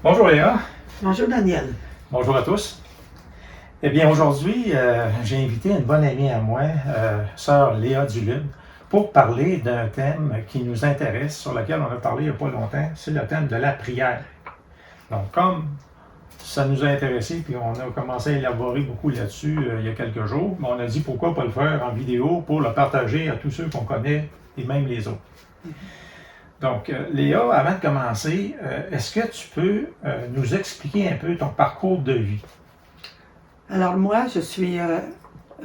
Bonjour Léa. Bonjour Daniel. Bonjour à tous. Eh bien, aujourd'hui, j'ai invité une bonne amie à moi, sœur Léa Dulude, pour parler d'un thème qui nous intéresse, sur lequel on a parlé il n'y a pas longtemps, c'est le thème de la prière. Donc, comme ça nous a intéressé, puis on a commencé à élaborer beaucoup là-dessus il y a quelques jours, mais on a dit pourquoi pas le faire en vidéo pour le partager à tous ceux qu'on connaît et même les autres. Donc, Léa, avant de commencer, est-ce que tu peux nous expliquer un peu ton parcours de vie? Alors moi, je suis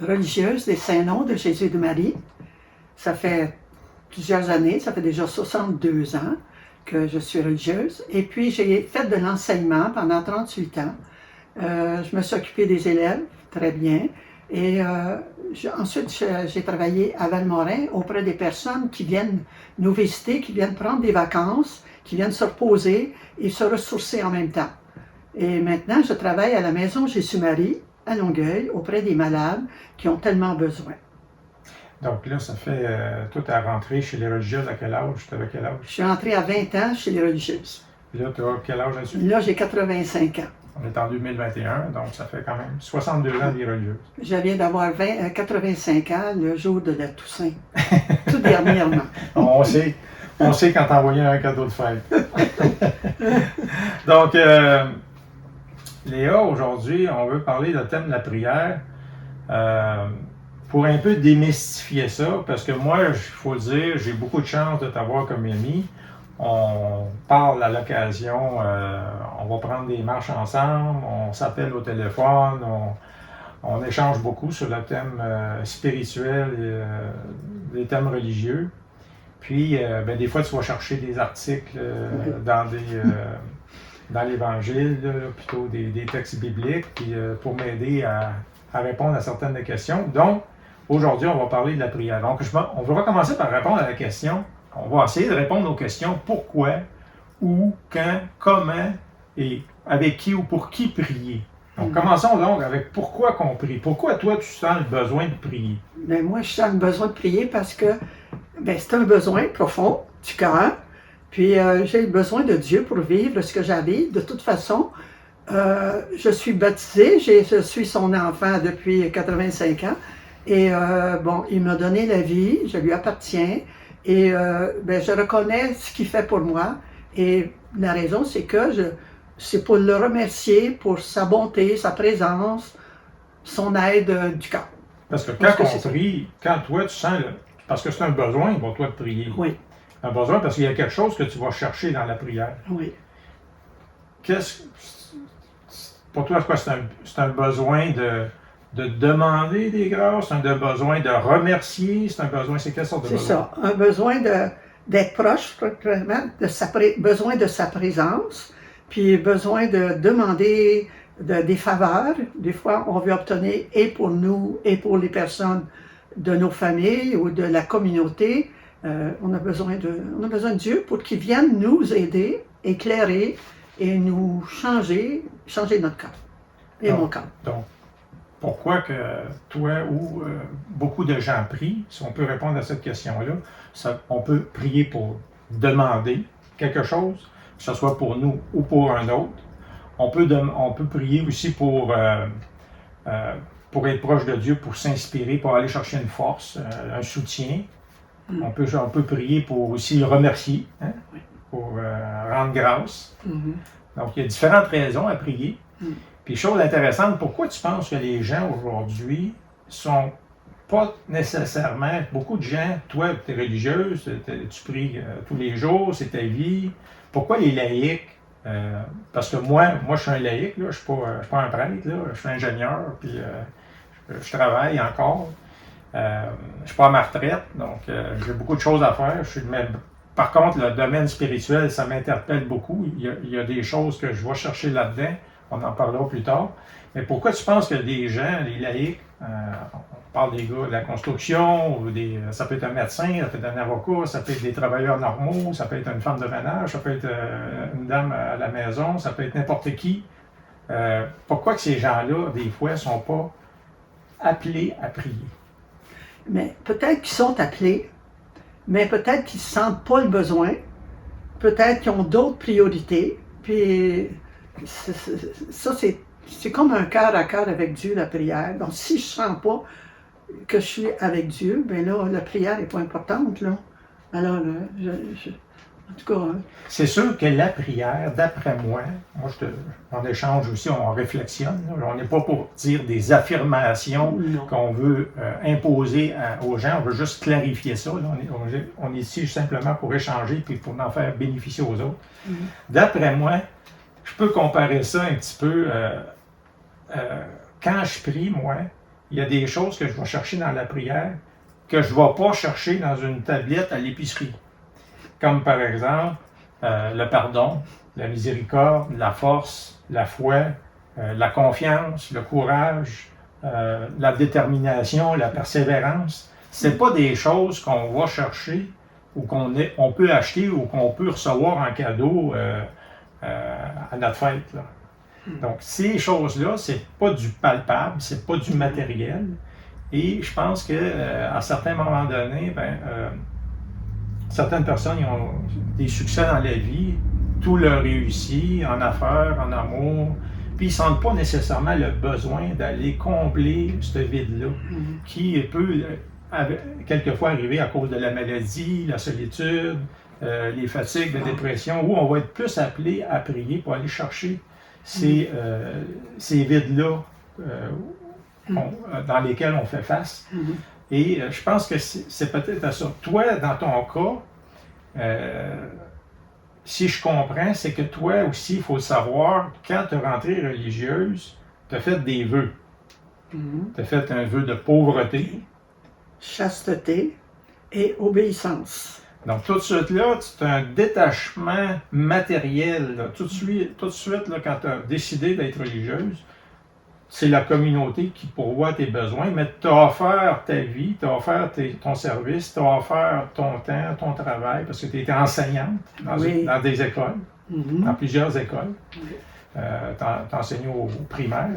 religieuse des Saints-Noms de Jésus et de Marie. Ça fait plusieurs années, ça fait déjà 62 ans que je suis religieuse. Et puis j'ai fait de l'enseignement pendant 38 ans. Je me suis occupée des élèves, très bien. Et ensuite, j'ai travaillé à Valmorin auprès des personnes qui viennent nous visiter, qui viennent prendre des vacances, qui viennent se reposer et se ressourcer en même temps. Et maintenant, je travaille à la Maison Jésus-Marie, à Longueuil, auprès des malades qui ont tellement besoin. Donc là, ça fait tout à rentrer chez les religieuses à quel âge? Tu avais quel âge? Je suis entrée à 20 ans chez les religieuses. Là, tu as quel âge là-dessus? Là, j'ai 85 ans. On est en 2021, donc ça fait quand même 62 ans des religieuses. Je viens d'avoir 85 ans le jour de la Toussaint, tout dernièrement. On sait quand t'envoyer un cadeau de fête. Donc, Léa, aujourd'hui, on veut parler du thème de la prière. Pour un peu démystifier ça, parce que moi, il faut le dire, j'ai beaucoup de chance de t'avoir comme ami. On parle à l'occasion, on va prendre des marches ensemble, on s'appelle au téléphone, on échange beaucoup sur le thème spirituel et les thèmes religieux. Puis, des fois, tu vas chercher des articles dans l'Évangile, plutôt des textes bibliques, puis, pour m'aider à répondre à certaines des questions. Donc, aujourd'hui, on va parler de la prière. Donc, on va commencer par répondre à la question. On va essayer de répondre aux questions pourquoi, où, quand, comment et avec qui ou pour qui prier. Donc, commençons donc avec pourquoi qu'on prie. Pourquoi toi, tu sens le besoin de prier? Mais moi, je sens le besoin de prier parce que c'est un besoin profond du cœur. Puis j'ai besoin de Dieu pour vivre ce que j'habite. De toute façon, je suis baptisée, je suis son enfant depuis 85 ans. Et il m'a donné la vie, je lui appartiens. Et je reconnais ce qu'il fait pour moi. Et la raison, c'est que c'est pour le remercier pour sa bonté, sa présence, son aide du cœur. Parce que quand on prie, quand toi tu sens, parce que c'est un besoin pour toi de prier. Oui. Un besoin parce qu'il y a quelque chose que tu vas chercher dans la prière. Oui. Pour toi, c'est un besoin de demander des grâces, c'est un besoin de remercier, c'est quelle sorte de besoin? C'est ça, un besoin d'être proche, vraiment, besoin de sa présence, puis besoin de demander des faveurs. Des fois, on veut obtenir et pour nous et pour les personnes de nos familles ou de la communauté. On a besoin de Dieu pour qu'il vienne nous aider, éclairer et nous changer notre cœur et mon cœur. Donc, pourquoi que toi ou beaucoup de gens prient, si on peut répondre à cette question-là, on peut prier pour demander quelque chose, que ce soit pour nous ou pour un autre. On peut prier aussi pour être proche de Dieu, pour s'inspirer, pour aller chercher une force, un soutien. On peut prier pour aussi le remercier, hein, pour rendre grâce. Donc, il y a différentes raisons à prier. Puis, chose intéressante, pourquoi tu penses que les gens aujourd'hui sont pas nécessairement, beaucoup de gens, toi, tu es religieuse, tu pries tous les jours, c'est ta vie. Pourquoi les laïcs? Parce que moi, je suis un laïc, là, je suis pas un prêtre, là, je suis ingénieur, puis je travaille encore. Je ne suis pas à ma retraite, donc j'ai beaucoup de choses à faire. Par contre, le domaine spirituel, ça m'interpelle beaucoup. Il y a des choses que je vais chercher là-dedans. On en parlera plus tard. Mais pourquoi tu penses que des gens, les laïcs, on parle des gars de la construction, ça peut être un médecin, ça peut être un avocat, ça peut être des travailleurs normaux, ça peut être une femme de ménage, ça peut être une dame à la maison, ça peut être n'importe qui. Pourquoi que ces gens-là, des fois, ne sont pas appelés à prier? Mais peut-être qu'ils sont appelés, mais peut-être qu'ils ne sentent pas le besoin, peut-être qu'ils ont d'autres priorités, Puis ça, c'est comme un cœur à cœur avec Dieu, la prière. Donc, si je ne sens pas que je suis avec Dieu, bien là, la prière n'est pas importante, là. Alors, en tout cas... C'est sûr que la prière, d'après moi, on échange aussi, on réflexionne. Là. On n'est pas pour dire des affirmations qu'on veut imposer aux gens, on veut juste clarifier ça. Là. On est ici simplement pour échanger et pour en faire bénéficier aux autres. D'après moi, je peux comparer ça un petit peu. Quand je prie, moi, il y a des choses que je vais chercher dans la prière que je ne vais pas chercher dans une tablette à l'épicerie. Comme par exemple le pardon, la miséricorde, la force, la foi, la confiance, le courage, la détermination, la persévérance. Ce n'est pas des choses qu'on va chercher ou on peut acheter ou qu'on peut recevoir en cadeau à notre fête. Là. Donc, ces choses-là, c'est pas du palpable, c'est pas du matériel. Et je pense qu'à certains moments donnés, certaines personnes ils ont des succès dans la vie, tout leur réussit, en affaires, en amour, puis ils ne sentent pas nécessairement le besoin d'aller combler ce vide-là, qui peut quelquefois arriver à cause de la maladie, la solitude, les fatigues, la dépression, où on va être plus appelé à prier pour aller chercher ces vides-là dans lesquels on fait face. Et je pense que c'est peut-être à ça. Toi, dans ton cas, si je comprends, c'est que toi aussi, il faut savoir, quand tu es rentrée religieuse, tu as fait des vœux. Tu as fait un vœu de pauvreté, chasteté et obéissance. Donc, tout de suite là, tu as un détachement matériel. Là. Tout de suite là, quand tu as décidé d'être religieuse, c'est la communauté qui pourvoit tes besoins, mais tu as offert ta vie, tu as offert ton service, tu as offert ton temps, ton travail, parce que tu étais enseignante dans des écoles, dans plusieurs écoles. Tu enseignais au primaire.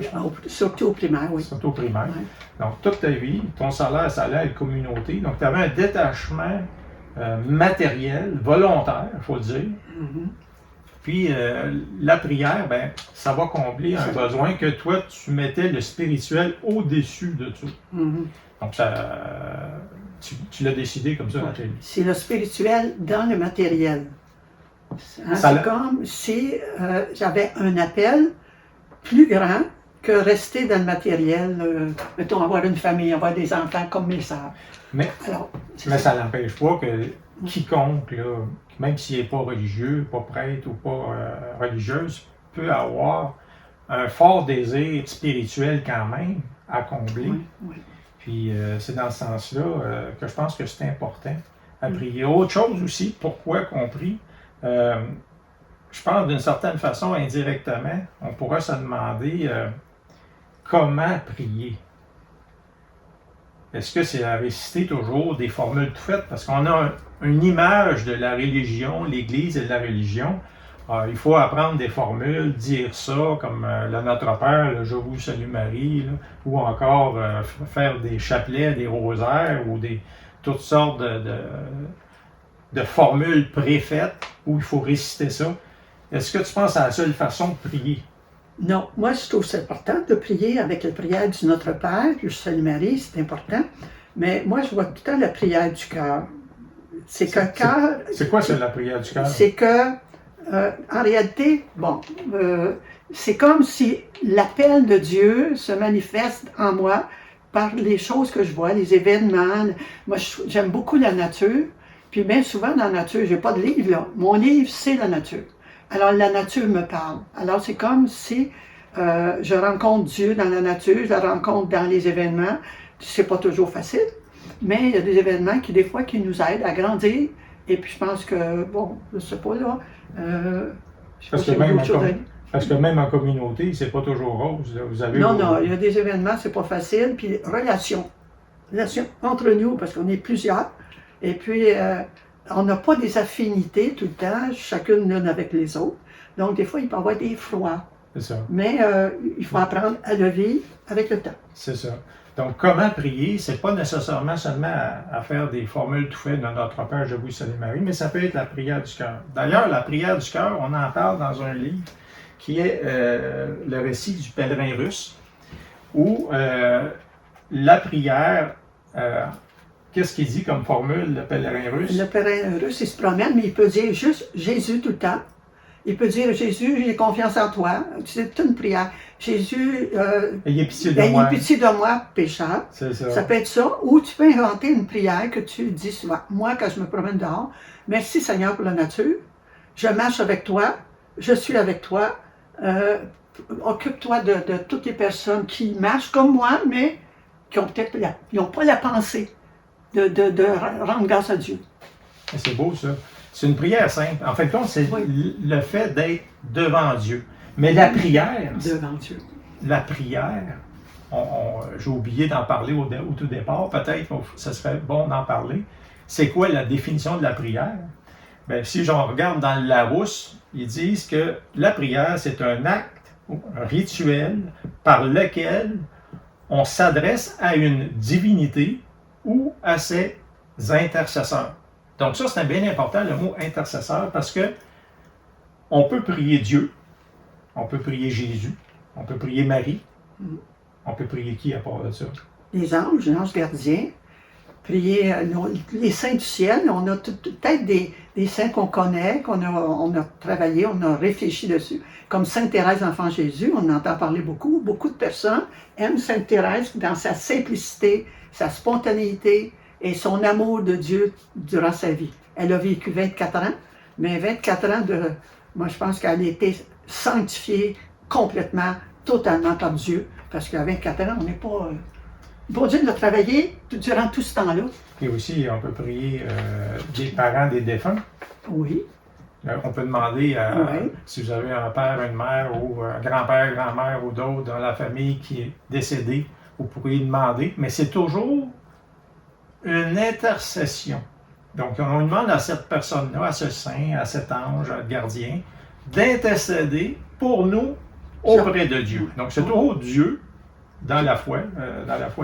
Surtout au primaire, oui. Surtout au primaire. Donc, toute ta vie, ton salaire, ça allait à la communauté. Donc, tu avais un détachement matériel, volontaire, il faut le dire. Puis la prière, ça va combler un besoin que toi, tu mettais le spirituel au-dessus de tout. Donc, tu l'as décidé comme ça dans ta vie. C'est le spirituel dans le matériel. C'est comme si j'avais un appel plus grand que rester dans le matériel. Mettons, avoir une famille, avoir des enfants comme mes sœurs. Mais ça n'empêche pas que quiconque, là, même s'il n'est pas religieux, pas prêtre ou pas religieuse, peut avoir un fort désir spirituel quand même à combler. Puis c'est dans ce sens-là que je pense que c'est important à prier. Autre chose aussi, pourquoi qu'on prie, je pense d'une certaine façon, indirectement, on pourrait se demander comment prier. Est-ce que c'est à réciter toujours des formules tout faites? Parce qu'on a une image de la religion, l'Église et de la religion. Il faut apprendre des formules, dire ça, comme le Notre Père, le Je vous salue Marie, là, ou encore faire des chapelets, des rosaires, ou toutes sortes de formules préfaites où il faut réciter ça. Est-ce que tu penses à la seule façon de prier? Non, moi je trouve c'est important de prier avec la prière du Notre Père, du Salue Marie, c'est important. Mais moi je vois tout le temps la prière du cœur. C'est qu'un cœur. C'est quoi ça, la prière du cœur? C'est que, en réalité, c'est comme si l'appel de Dieu se manifeste en moi par les choses que je vois, les événements. Moi j'aime beaucoup la nature. Puis bien souvent dans la nature, je n'ai pas de livre là. Mon livre, c'est la nature. Alors la nature me parle. Alors c'est comme si je rencontre Dieu dans la nature, je la rencontre dans les événements. C'est pas toujours facile, mais il y a des événements qui des fois qui nous aident à grandir. Et puis je pense que, bon, je sais pas là. Parce que même en communauté, c'est pas toujours rose. Là. Vous avez non, il y a des événements, c'est pas facile. Puis relation entre nous, parce qu'on est plusieurs. Et puis, on n'a pas des affinités tout le temps, chacune l'une avec les autres. Donc, des fois, il peut y avoir des froids. C'est ça. Mais il faut apprendre à le vivre avec le temps. C'est ça. Donc, comment prier, c'est pas nécessairement seulement à faire des formules tout faites de Notre Père, je vous salue Marie, mais ça peut être la prière du cœur. D'ailleurs, la prière du cœur, on en parle dans un livre qui est le récit du pèlerin russe, où la prière, qu'est-ce qu'il dit comme formule, le pèlerin russe? Le pèlerin russe, il se promène, mais il peut dire juste Jésus tout le temps. Il peut dire Jésus, j'ai confiance en toi. C'est toute une prière. Jésus, ayez pitié de moi. Ayez pitié de moi, pécheur. C'est ça. Ça peut être ça. Ou tu peux inventer une prière que tu dis souvent. Moi, quand je me promène dehors, merci Seigneur pour la nature. Je marche avec toi. Je suis avec toi. Occupe-toi de toutes les personnes qui marchent comme moi, mais qui ont peut-être n'ont pas la pensée de rendre grâce à Dieu. C'est beau ça. C'est une prière simple. En fait, c'est le fait d'être devant Dieu. Mais la prière, devant Dieu. La prière, j'ai oublié d'en parler au tout départ, peut-être ça serait bon d'en parler. C'est quoi la définition de la prière? Bien, si j'en regarde dans le Larousse, ils disent que la prière, c'est un acte, un rituel par lequel on s'adresse à une divinité ou à ses intercesseurs. Donc ça, c'est bien important, le mot intercesseur, parce que on peut prier Dieu, on peut prier Jésus, on peut prier Marie, on peut prier qui à part de ça? Les anges gardiens, prier les saints du ciel. On a peut-être des saints qu'on connaît, on a travaillé, on a réfléchi dessus. Comme Sainte Thérèse, enfant Jésus, on entend parler beaucoup. Beaucoup de personnes aiment Sainte Thérèse dans sa simplicité, sa spontanéité, et son amour de Dieu durant sa vie. Elle a vécu 24 ans, mais 24 ans moi je pense qu'elle a été sanctifiée complètement, totalement par Dieu, parce qu'à 24 ans, on n'est pas... Bon Dieu l'a travaillé durant tout ce temps-là. Et aussi, on peut prier des parents des défunts. Oui. On peut demander si vous avez un père, une mère, ou un grand-père, grand-mère, ou d'autres dans la famille qui est décédé, vous pourriez demander, mais c'est toujours une intercession. Donc, on demande à cette personne-là, à ce saint, à cet ange, à ce gardien, d'intercéder pour nous auprès de Dieu. Donc, c'est toujours Dieu dans la foi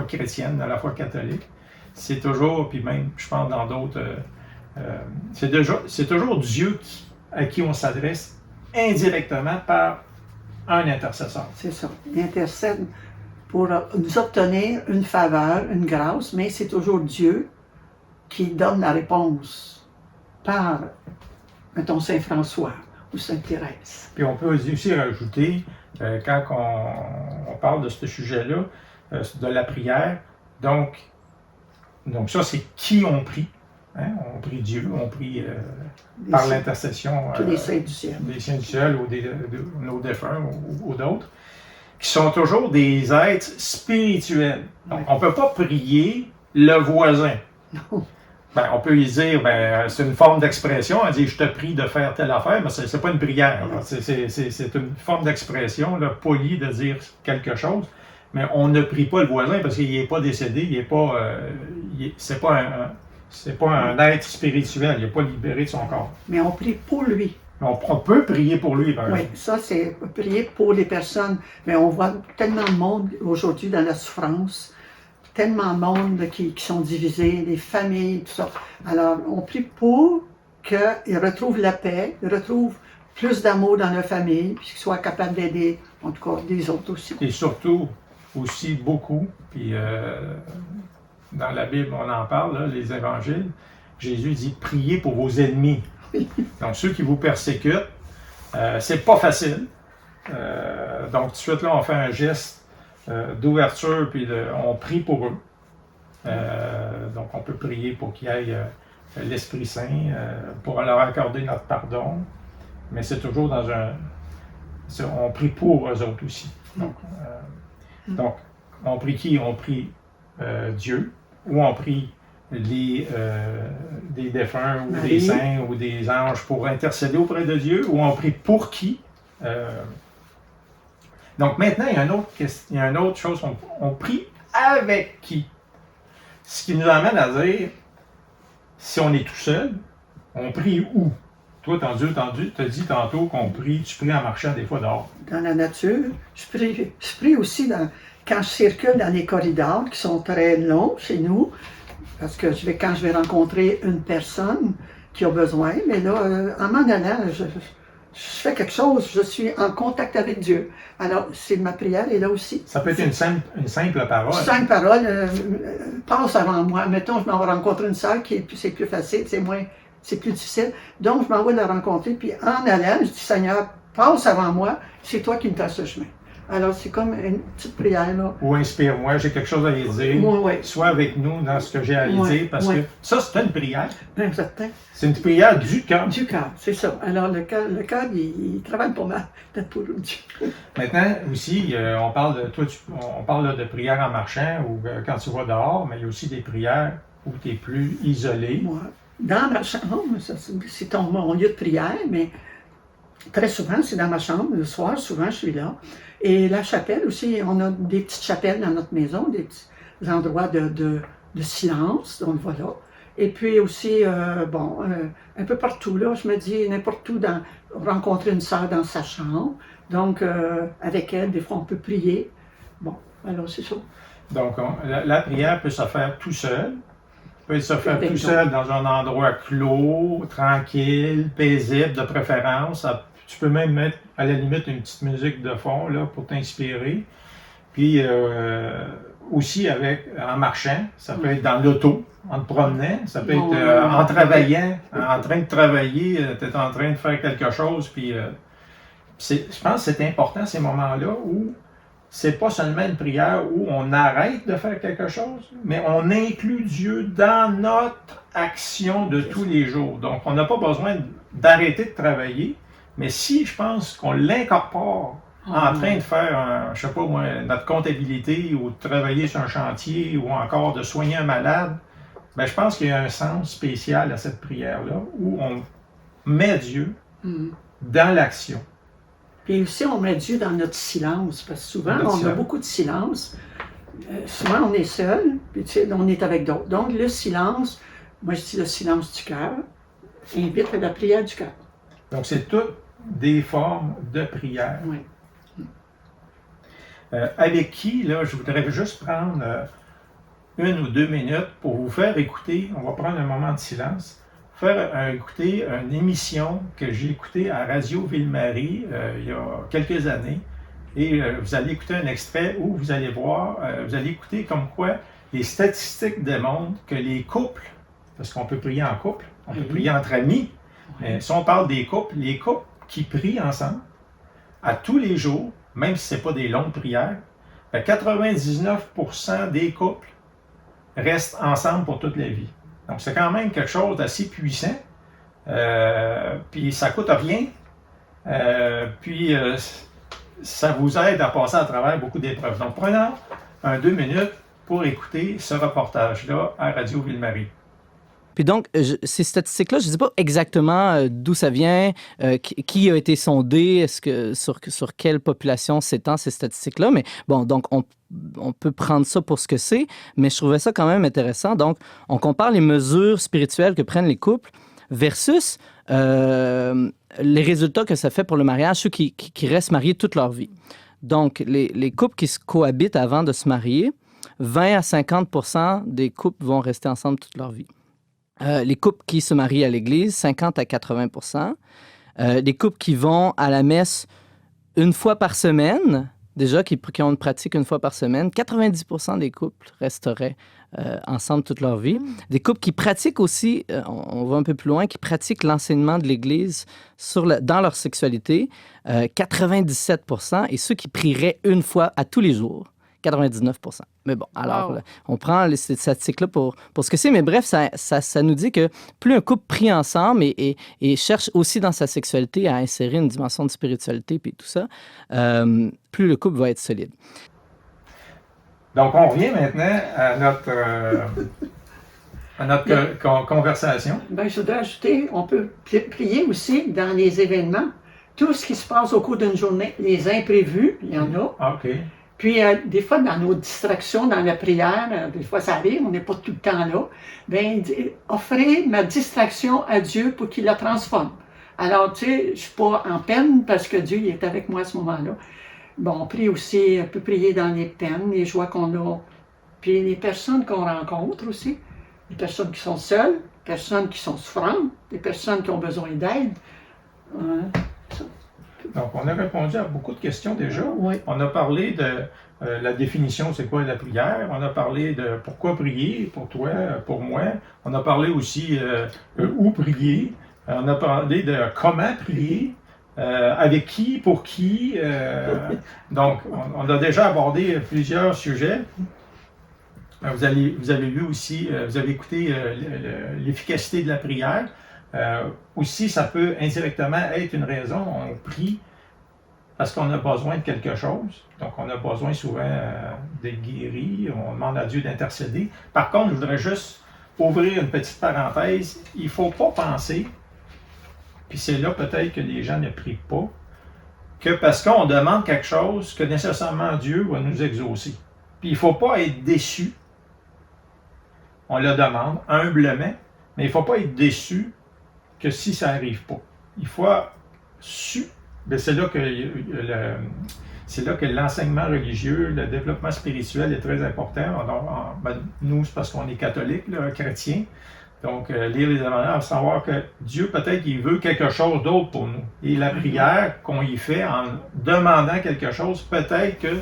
chrétienne, dans la foi catholique. C'est toujours, puis même, je pense dans d'autres, c'est toujours Dieu à qui on s'adresse indirectement par un intercesseur. C'est ça. Il intercède pour nous obtenir une faveur, une grâce, mais c'est toujours Dieu qui donne la réponse par, mettons, Saint François ou Sainte Thérèse. Puis on peut aussi rajouter, quand on parle de ce sujet-là, de la prière, donc ça c'est qui on prie. Hein? On prie Dieu, on prie par l'intercession des saints du ciel. Des saints du ciel ou de nos défunts ou d'autres, qui sont toujours des êtres spirituels. Donc, on ne peut pas prier le voisin. Non. Ben, on peut lui dire, c'est une forme d'expression, on dit, je te prie de faire telle affaire, mais c'est pas une prière. C'est une forme d'expression polie de dire quelque chose, mais on ne prie pas le voisin parce qu'il n'est pas décédé, il est pas, c'est pas un être spirituel, il n'est pas libéré de son corps. Mais on prie pour lui. On peut prier pour lui, par exemple. Oui, ça c'est prier pour les personnes. Mais on voit tellement de monde aujourd'hui dans la souffrance, tellement de monde qui sont divisés, les familles, tout ça. Alors, on prie pour qu'ils retrouvent la paix, ils retrouvent plus d'amour dans leur famille, puis qu'ils soient capables d'aider, en tout cas, des autres aussi. Et surtout, aussi beaucoup, puis dans la Bible, on en parle, là, les évangiles, Jésus dit « Priez pour vos ennemis ». Donc, ceux qui vous persécutent, c'est pas facile. Donc, tout de suite, là, on fait un geste d'ouverture, puis on prie pour eux. Donc, on peut prier pour qu'il y ait l'Esprit Saint, pour leur accorder notre pardon, mais c'est toujours dans on prie pour eux autres aussi. Donc, on prie qui? On prie Dieu, ou on prie des défunts, ou des saints, ou des anges pour intercéder auprès de Dieu, ou on prie pour qui? Donc maintenant, il y a une autre chose, on prie avec qui? Ce qui nous amène à dire, si on est tout seul, on prie où? Toi, tu as dit tantôt tu pries en marchant des fois dehors. Dans la nature. Je prie aussi quand je circule dans les corridors qui sont très longs chez nous, parce que quand je vais rencontrer une personne qui a besoin, mais là, en m'en allant, je fais quelque chose, je suis en contact avec Dieu. Alors, ma prière est là aussi. Ça peut être une simple parole. Simple parole, passe avant moi. Mettons, je m'en vais rencontrer une sœur c'est plus facile, c'est plus difficile. Donc, je m'en vais la rencontrer, puis en allant, je dis, Seigneur, passe avant moi, c'est toi qui me traces le chemin. Alors, c'est comme une petite prière, là. Ou inspire-moi, j'ai quelque chose à lui dire. Oui. Sois avec nous dans ce que j'ai à lui dire, parce que ça, c'est une prière. Bien certain. C'est une prière du cœur. Du cœur, c'est ça. Alors, le cœur, il travaille pas mal pour Dieu. Maintenant, aussi, on parle de prière en marchant ou quand tu vas dehors, mais il y a aussi des prières où tu es plus isolé. Moi, dans ma chambre, c'est mon lieu de prière, mais très souvent, c'est dans ma chambre. Le soir, souvent, je suis là. Et la chapelle aussi, on a des petites chapelles dans notre maison, des petits endroits de silence, donc voilà. Et puis aussi, un peu partout, là, je me dis, n'importe où, rencontrer une sœur dans sa chambre. Donc, avec elle, des fois, on peut prier. Bon, alors c'est ça. Donc, la prière peut se faire tout seul. Peut se faire tout seul dans un endroit clos, tranquille, paisible de préférence. Tu peux même mettre à la limite une petite musique de fond là, pour t'inspirer. Puis aussi en marchant, ça peut être dans l'auto, en te promenant, ça peut être en travaillant, en train de travailler, tu es en train de faire quelque chose. Puis je pense que c'est important ces moments-là où c'est pas seulement une prière où on arrête de faire quelque chose, mais on inclut Dieu dans notre action de tous les jours. Donc, on n'a pas besoin d'arrêter de travailler, mais si je pense qu'on l'incorpore en train de faire, je sais pas moi, notre comptabilité ou de travailler sur un chantier ou encore de soigner un malade, ben je pense qu'il y a un sens spécial à cette prière-là où on met Dieu dans l'action. Puis aussi, on met Dieu dans notre silence, parce que souvent, on a beaucoup de silence. Souvent, on est seul, puis on est avec d'autres. Donc, le silence, moi je dis le silence du cœur, invite à la prière du cœur. Donc, c'est toutes des formes de prière. Oui. Avec qui, là, je voudrais juste prendre 1 ou 2 minutes pour vous faire écouter, on va prendre un moment de silence, écouter une émission que j'ai écoutée à Radio Ville-Marie il y a quelques années. Et vous allez écouter un extrait où vous allez voir, vous allez écouter comme quoi les statistiques démontrent que les couples, parce qu'on peut prier en couple, on peut prier entre amis, mais si on parle des couples, les couples qui prient ensemble à tous les jours, même si ce n'est pas des longues prières, 99% des couples restent ensemble pour toute la vie. Donc, c'est quand même quelque chose d'assez puissant. Puis, ça ne coûte rien. Ça vous aide à passer à travers beaucoup d'épreuves. Donc, prenons 2 minutes pour écouter ce reportage-là à Radio Ville-Marie. Puis donc, ces statistiques-là, je ne sais pas exactement d'où ça vient, qui a été sondé, sur quelle population s'étend ces statistiques-là, mais bon, donc on peut prendre ça pour ce que c'est, mais je trouvais ça quand même intéressant. Donc, on compare les mesures spirituelles que prennent les couples versus les résultats que ça fait pour le mariage, ceux qui restent mariés toute leur vie. Donc, les couples qui se cohabitent avant de se marier, 20 à 50% des couples vont rester ensemble toute leur vie. Les couples qui se marient à l'église, 50 à 80%. Les couples qui vont à la messe une fois par semaine, déjà qui ont une pratique une fois par semaine, 90% des couples resteraient ensemble toute leur vie. Des couples qui pratiquent aussi, on va un peu plus loin, qui pratiquent l'enseignement de l'Église dans leur sexualité, 97%. Et ceux qui prieraient une fois à tous les jours, 99%. Mais bon, alors, on prend ces statistiques-là pour ce que c'est. Mais bref, ça nous dit que plus un couple prie ensemble et cherche aussi dans sa sexualité à insérer une dimension de spiritualité puis tout ça, plus le couple va être solide. Donc, on revient maintenant à notre conversation. Bien, je voudrais ajouter, on peut prier aussi dans les événements. Tout ce qui se passe au cours d'une journée, les imprévus, il y en a. OK. Puis, des fois, dans nos distractions, dans la prière, des fois, ça arrive, on n'est pas tout le temps là. Bien, offrez ma distraction à Dieu pour qu'il la transforme. Alors, tu sais, je suis pas en peine parce que Dieu il est avec moi à ce moment-là. Bon, on prie aussi, on peut prier dans les peines, les joies qu'on a, puis les personnes qu'on rencontre aussi, les personnes qui sont seules, les personnes qui sont souffrantes, les personnes qui ont besoin d'aide. Hein, ça. Donc, on a répondu à beaucoup de questions déjà. Oui. On a parlé de la définition, c'est quoi la prière. On a parlé de pourquoi prier pour toi, pour moi. On a parlé aussi où prier. On a parlé de comment prier, avec qui, pour qui. Donc, on a déjà abordé plusieurs sujets. Vous avez vu aussi, vous avez écouté l'efficacité de la prière. Aussi, ça peut indirectement être une raison. On prie parce qu'on a besoin de quelque chose. Donc, on a besoin souvent d'être guéri. On demande à Dieu d'intercéder. Par contre, je voudrais juste ouvrir une petite parenthèse. Il ne faut pas penser, puis c'est là peut-être que les gens ne prient pas, que parce qu'on demande quelque chose, que nécessairement Dieu va nous exaucer. Puis il ne faut pas être déçu. On le demande humblement, mais il ne faut pas être déçu que si ça n'arrive pas. Il faut su. C'est là que l'enseignement religieux, le développement spirituel est très important. Nous, c'est parce qu'on est catholique, là, chrétien. Donc, lire les évangiles, savoir que Dieu, peut-être, il veut quelque chose d'autre pour nous. Et la prière qu'on y fait en demandant quelque chose, peut-être que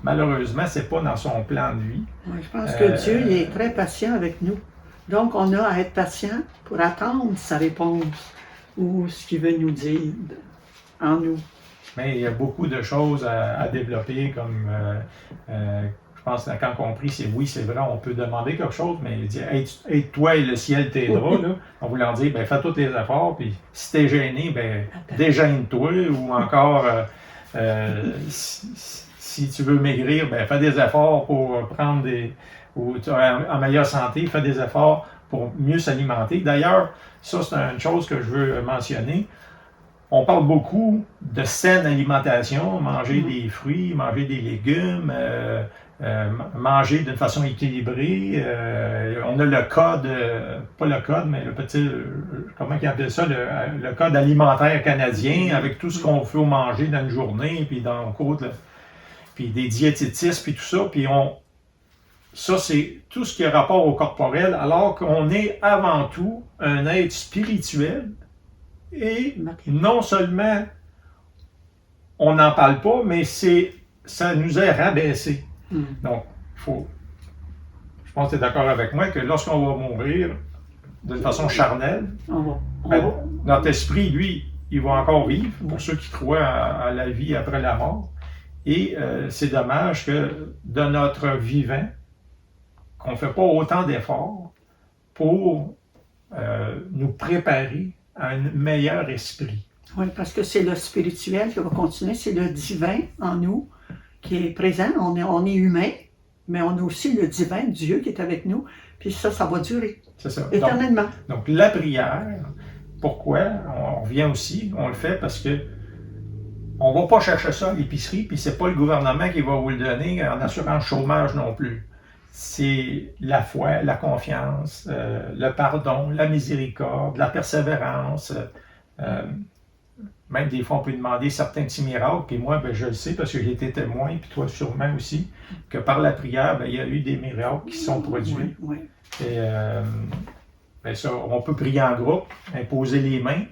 malheureusement, c'est pas dans son plan de vie. Oui, je pense que Dieu il est très patient avec nous. Donc, on a à être patient pour attendre sa réponse ou ce qu'il veut nous dire en nous. Mais il y a beaucoup de choses à développer, comme je pense que quand on prie, c'est oui, c'est vrai, on peut demander quelque chose, mais il dit aide-toi et le ciel t'aidera. Là, en voulant dire, ben, fais tous tes efforts, puis si t'es gêné, ben, dégêne-toi, ou encore si tu veux maigrir, ben, fais des efforts pour prendre ou tu es en meilleure santé, fais des efforts pour mieux s'alimenter. D'ailleurs, ça, c'est une chose que je veux mentionner. On parle beaucoup de saine alimentation, manger des fruits, manger des légumes, manger d'une façon équilibrée. On a le code, pas le code, mais le petit, comment ils appellent ça, le code alimentaire canadien, avec tout ce qu'on veut manger dans une journée, puis dans le cours, puis des diététistes, puis tout ça. Puis ça, c'est tout ce qui a rapport au corporel, alors qu'on est avant tout un être spirituel. Et non seulement on n'en parle pas, mais ça nous est rabaissé. Donc, je pense que tu es d'accord avec moi que lorsqu'on va mourir d'une façon charnelle, notre esprit, lui, il va encore vivre, pour ceux qui croient à la vie après la mort. Et c'est dommage que de notre vivant, qu'on ne fait pas autant d'efforts pour nous préparer à un meilleur esprit. Oui, parce que c'est le spirituel qui va continuer, c'est le divin en nous qui est présent. On est humain, mais on a aussi le divin, Dieu qui est avec nous, puis ça va durer. C'est ça. Éternellement. Donc la prière, pourquoi? On revient aussi, on le fait parce que on ne va pas chercher ça à l'épicerie, puis c'est pas le gouvernement qui va vous le donner en assurance chômage non plus. C'est la foi, la confiance, le pardon, la miséricorde, la persévérance. Même des fois, on peut demander certains petits miracles. Puis moi, ben, je le sais parce que j'ai été témoin, puis toi sûrement aussi, que par la prière, ben, il y a eu des miracles qui sont produits. Oui. Et ben, ça, on peut prier en groupe, imposer les mains.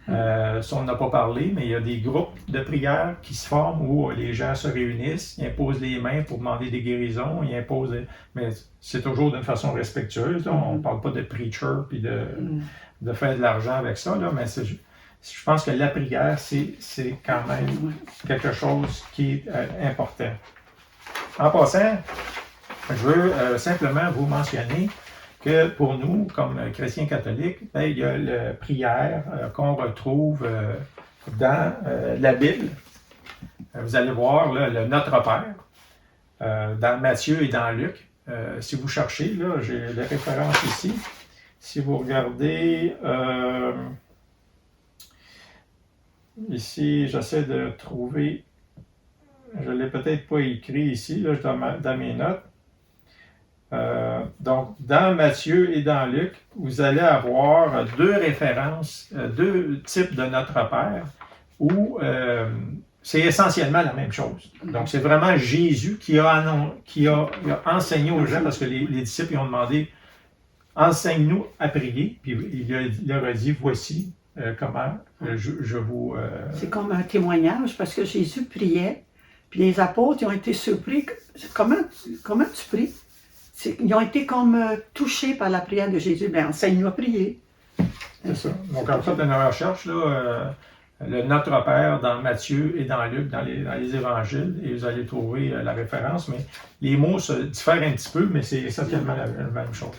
Ça, on n'a pas parlé, mais il y a des groupes de prière qui se forment où les gens se réunissent, ils imposent les mains pour demander des guérisons, mais c'est toujours d'une façon respectueuse. Là. On ne parle pas de preacher puis de faire de l'argent avec ça, là, mais je pense que la prière, c'est quand même quelque chose qui est important. En passant, je veux simplement vous mentionner que pour nous, comme chrétiens catholiques, ben, il y a la prière qu'on retrouve dans la Bible. Vous allez voir là, le Notre Père dans Matthieu et dans Luc. Si vous cherchez, là, j'ai les références ici. Si vous regardez ici, j'essaie de trouver, je ne l'ai peut-être pas écrit ici, là, dans mes notes. Donc, dans Matthieu et dans Luc, vous allez avoir deux références, deux types de Notre Père, où c'est essentiellement la même chose. Donc, c'est vraiment Jésus qui a enseigné aux gens, parce que les disciples ils ont demandé « Enseigne-nous à prier », puis il leur a dit « Voici comment je vous... C'est comme un témoignage, parce que Jésus priait, puis les apôtres ils ont été surpris. Comment tu pries? Ils ont été comme touchés par la prière de Jésus. Bien, enseigne-nous à prier. C'est ça. Donc, en fait, une recherche, là, le Notre Père dans Matthieu et dans Luc, dans les évangiles, et vous allez trouver la référence, mais les mots se diffèrent un petit peu, mais c'est essentiellement la même chose.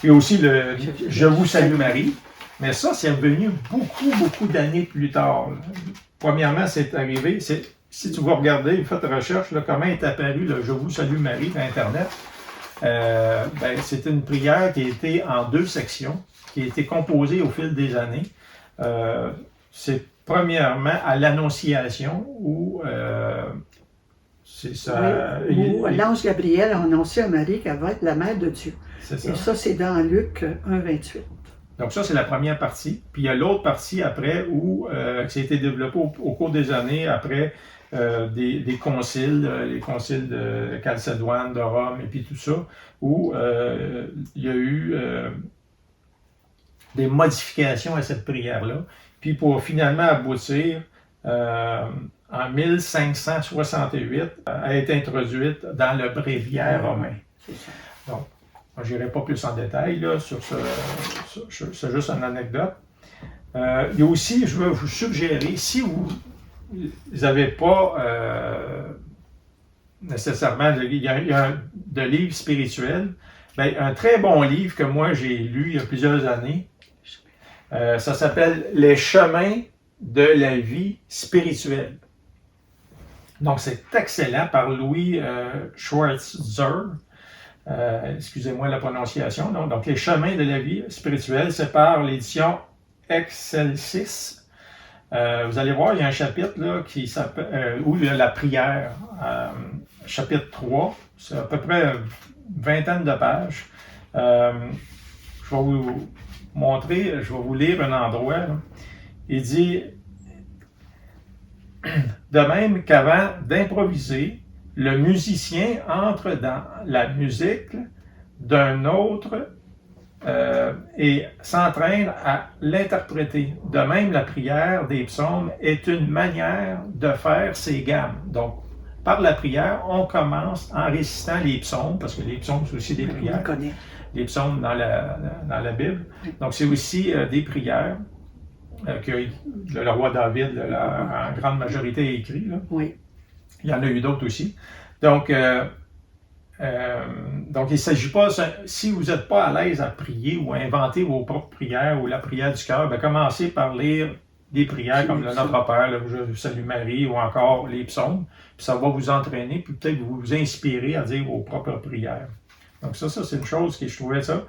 Et aussi le « Je vous salue Marie », mais ça, c'est revenu beaucoup d'années plus tard. Premièrement, c'est arrivé, si tu vas regarder, faites recherche, là, comment est apparu le « Je vous salue Marie » sur Internet. C'était une prière qui a été en deux sections, qui a été composée au fil des années. C'est premièrement à l'Annonciation où c'est ça. Où l'ange Gabriel a annoncé à Marie qu'elle va être la mère de Dieu. C'est ça. Et ça, c'est dans Luc 1,28. Donc ça, c'est la première partie. Puis il y a l'autre partie après où ça a été développé au cours des années après des conciles, les conciles de Chalcédoine, de Rome, et puis tout ça, où il y a eu des modifications à cette prière-là, puis pour finalement aboutir en 1568 à être introduite dans le bréviaire romain. Donc, je n'irai pas plus en détail là, sur c'est juste une anecdote. Il y a aussi, je veux vous suggérer, si vous n'avez pas nécessairement de livres spirituels, bien, un très bon livre que moi j'ai lu il y a plusieurs années, ça s'appelle « Les chemins de la vie spirituelle ». Donc c'est excellent par Louis Schweitzer. Excusez-moi la prononciation. Donc, les chemins de la vie spirituelle, c'est par l'édition Excelsis. Vous allez voir, il y a un chapitre là, qui s'appelle, où il y a la prière, chapitre 3, c'est à peu près une vingtaine de pages. Je vais vous montrer, je vais vous lire un endroit. Là. Il dit « De même qu'avant d'improviser, le musicien entre dans la musique d'un autre et s'entraîne à l'interpréter. De même, la prière des psaumes est une manière de faire ses gammes. » Donc, par la prière, on commence en récitant les psaumes, parce que les psaumes, c'est aussi des prières. Les psaumes dans la Bible. Donc, c'est aussi des prières que le roi David, en grande majorité, a écrit. Là. Oui. Il y en a eu d'autres aussi. Donc, il ne s'agit pas, si vous n'êtes pas à l'aise à prier ou à inventer vos propres prières ou la prière du cœur, bien, commencez par lire des prières comme le Notre Père, le Je vous salue Marie ou encore les psaumes. Puis ça va vous entraîner, puis peut-être vous inspirer à dire vos propres prières. Donc ça c'est une chose que je trouvais ça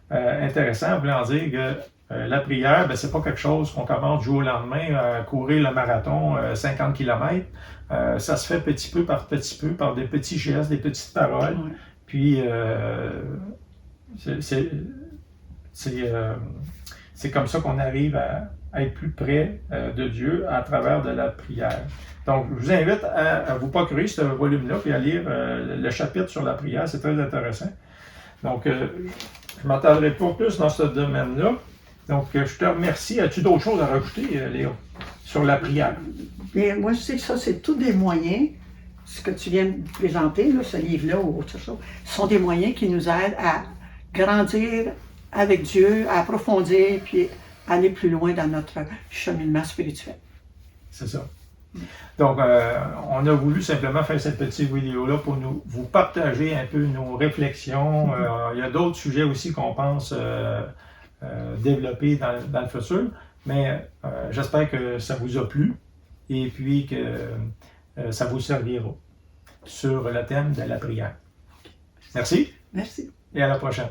intéressant, voulant dire que la prière, ben, c'est pas quelque chose qu'on commence du jour au lendemain, courir le marathon 50 km. Ça se fait petit peu, par des petits gestes, des petites paroles. Ouais. Puis, c'est comme ça qu'on arrive à être plus près de Dieu à travers de la prière. Donc, je vous invite à vous procurer ce volume-là et à lire le chapitre sur la prière. C'est très intéressant. Donc, je ne m'attendrai pas plus dans ce domaine-là. Donc, je te remercie. As-tu d'autres choses à rajouter, Léo, sur la prière? Bien, moi, je sais que ça, c'est tous des moyens. Ce que tu viens de présenter, là, ce livre-là ou autre chose, ce sont des moyens qui nous aident à grandir avec Dieu, à approfondir, puis aller plus loin dans notre cheminement spirituel. C'est ça. Donc, on a voulu simplement faire cette petite vidéo-là pour vous partager un peu nos réflexions. Il y a d'autres sujets aussi qu'on pense développer dans le futur, mais j'espère que ça vous a plu et puis que ça vous servira sur le thème de la prière. Merci. Merci. Et à la prochaine.